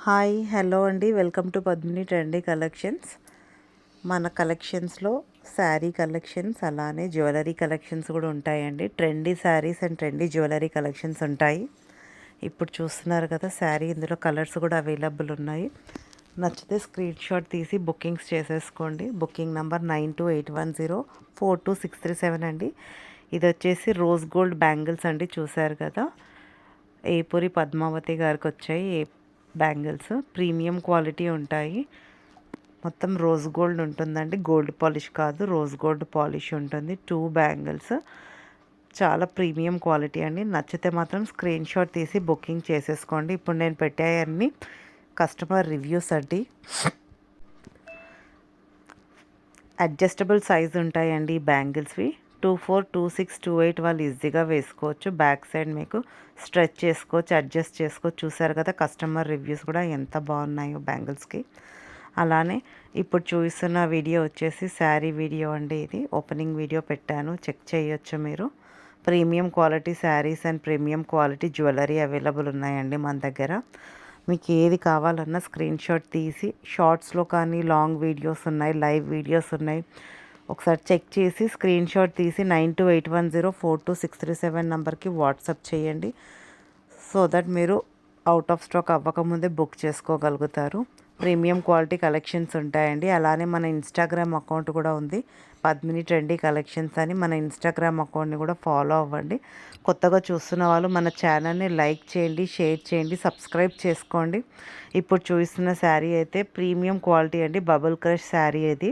Hi hello అండి, welcome to Padmini trendy collections. మన కలెక్షన్స్లో శారీ కలెక్షన్స్ అలానే జ్యువెలరీ కలెక్షన్స్ కూడా ఉంటాయండి. Trendy saris and trendy jewellery collections ఉంటాయి. ఇప్పుడు చూస్తున్నారు కదా శారీ, ఇందులో కలర్స్ కూడా అవైలబుల్ ఉన్నాయి. నచ్చితే స్క్రీన్ షాట్ తీసి బుకింగ్స్ చేసేసుకోండి. బుకింగ్ నెంబర్ 9281042637 అండి. ఇది వచ్చేసి రోజ్ గోల్డ్ బ్యాంగిల్స్ అండి. చూసారు కదా, ఏపూరి పద్మావతి గారికి వచ్చాయి బ్యాంగిల్స్. ప్రీమియం క్వాలిటీ ఉంటాయి. మొత్తం రోజ్ గోల్డ్ ఉంటుందండి, గోల్డ్ పాలిష్ కాదు, రోజ్ గోల్డ్ పాలిష్ ఉంటుంది. 2 బ్యాంగిల్స్ చాలా ప్రీమియం క్వాలిటీ అండి. నచ్చితే మాత్రం స్క్రీన్ షాట్ తీసి బుకింగ్ చేసేసుకోండి. ఇప్పుడు నేను పెట్టాయన్నీ కస్టమర్ రివ్యూస్ అండి. అడ్జస్టబుల్ సైజ్ ఉంటాయండి ఈ బ్యాంగిల్స్వి. 24, 26, 28 వాళ్ళు ఈజీగా వేసుకోవచ్చు. బ్యాక్ సైడ్ మీకు స్ట్రెచ్ చేసుకోవచ్చు, అడ్జస్ట్ చేసుకోవచ్చు. చూసారు కదా కస్టమర్ రివ్యూస్ కూడా ఎంత బాగున్నాయో బ్యాంగిల్స్కి. అలానే ఇప్పుడు చూస్తున్న వీడియో వచ్చేసి శారీ వీడియో అండి. ఇది ఓపెనింగ్ వీడియో పెట్టాను, చెక్ చేయొచ్చు మీరు. Premium quality saris and premium quality jewellery available ఉన్నాయండి మన దగ్గర. మీకు ఏది కావాలన్నా స్క్రీన్ షాట్ తీసి, షార్ట్స్లో కానీ లాంగ్ వీడియోస్ ఉన్నాయి, లైవ్ వీడియోస్ ఉన్నాయి, ఒకసారి చెక్ చేసి స్క్రీన్ షాట్ తీసి 9281042637 నెంబర్కి వాట్సాప్ చేయండి. సో దట్ మీరు అవుట్ ఆఫ్ స్టాక్ అవ్వకముందే బుక్ చేసుకోగలుగుతారు. ప్రీమియం క్వాలిటీ కలెక్షన్స్ ఉంటాయండి. అలానే మన ఇన్స్టాగ్రామ్ అకౌంట్ కూడా ఉంది, పద్మిని ట్రెండీ కలెక్షన్స్ అని. మన ఇన్స్టాగ్రామ్ అకౌంట్ని కూడా ఫాలో అవ్వండి. కొత్తగా చూస్తున్న వాళ్ళు మన ఛానల్ని లైక్ చేయండి, షేర్ చేయండి, సబ్స్క్రైబ్ చేసుకోండి. ఇప్పుడు చూస్తున్న శారీ అయితే ప్రీమియం క్వాలిటీ అండి, బబుల్ క్రష్ శారీ. ఇది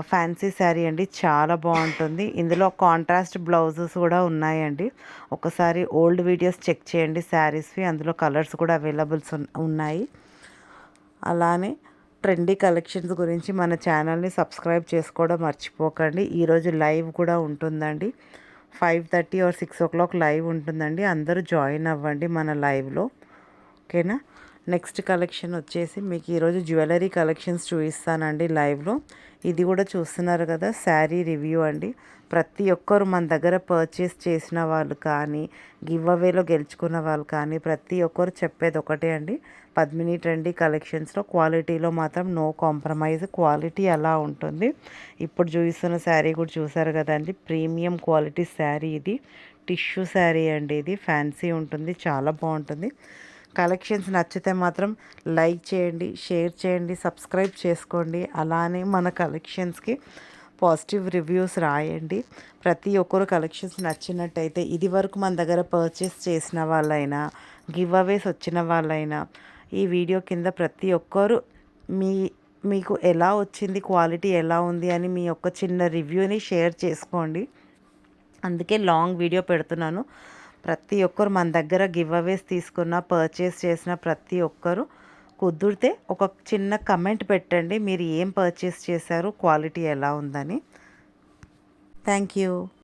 ఫ్యాన్సీ శారీ అండి, చాలా బాగుంటుంది. ఇందులో కాంట్రాస్ట్ బ్లౌజెస్ కూడా ఉన్నాయండి. ఒకసారి ఓల్డ్ వీడియోస్ చెక్ చేయండి శారీస్వి, అందులో కలర్స్ కూడా అవైలబుల్స్ ఉన్నాయి. అలానే ట్రెండీ కలెక్షన్స్ గురించి మన ఛానల్ని సబ్స్క్రైబ్ చేసుకోవడం మర్చిపోకండి. ఈరోజు లైవ్ కూడా ఉంటుందండి, 5:30 or 6 o'clock లైవ్ ఉంటుందండి. అందరూ జాయిన్ అవ్వండి మన లైవ్లో, ఓకేనా. నెక్స్ట్ కలెక్షన్ వచ్చేసి మీకు ఈరోజు జ్యువెలరీ కలెక్షన్స్ చూపిస్తానండి లైవ్లో. ఇది కూడా చూస్తున్నారు కదా శారీ రివ్యూ అండి. ప్రతి ఒక్కరు మన దగ్గర పర్చేస్ చేసిన వాళ్ళు కానీ, గివ్ అవేలో గెలుచుకున్న వాళ్ళు కానీ, ప్రతి ఒక్కరు చెప్పేది ఒకటే అండి, పద్మిని ట్రెండీ కలెక్షన్స్లో క్వాలిటీలో మాత్రం నో కాంప్రమైజ్. క్వాలిటీ అలా ఉంటుంది. ఇప్పుడు చూపిస్తున్న శారీ కూడా చూసారు కదండి, ప్రీమియం క్వాలిటీ శారీ. ఇది టిష్యూ శారీ అండి. ఇది ఫ్యాన్సీ ఉంటుంది, చాలా బాగుంటుంది. కలెక్షన్స్ నచ్చితే మాత్రం లైక్ చేయండి, షేర్ చేయండి, సబ్స్క్రైబ్ చేసుకోండి. అలానే మన కలెక్షన్స్కి పాజిటివ్ రివ్యూస్ రాయండి. ప్రతి ఒక్కరు కలెక్షన్స్ నచ్చినట్టయితే, ఇది వరకు మన దగ్గర పర్చేస్ చేసిన వాళ్ళైనా, గివ్ అవేస్ వచ్చిన వాళ్ళైనా, ఈ వీడియో కింద ప్రతి ఒక్కరు మీకు ఎలా వచ్చింది, క్వాలిటీ ఎలా ఉంది అని మీ యొక్క చిన్న రివ్యూని షేర్ చేసుకోండి. అందుకే లాంగ్ వీడియో పెడుతున్నాను. ప్రతి ఒక్కరు మన దగ్గర గివ్ అవేస్ తీసుకున్న, పర్చేస్ చేసిన ప్రతి ఒక్కరు కుదిరితే ఒక చిన్న కమెంట్ పెట్టండి, మీరు ఏం పర్చేస్ చేశారు, క్వాలిటీ ఎలా ఉందని. Thank you.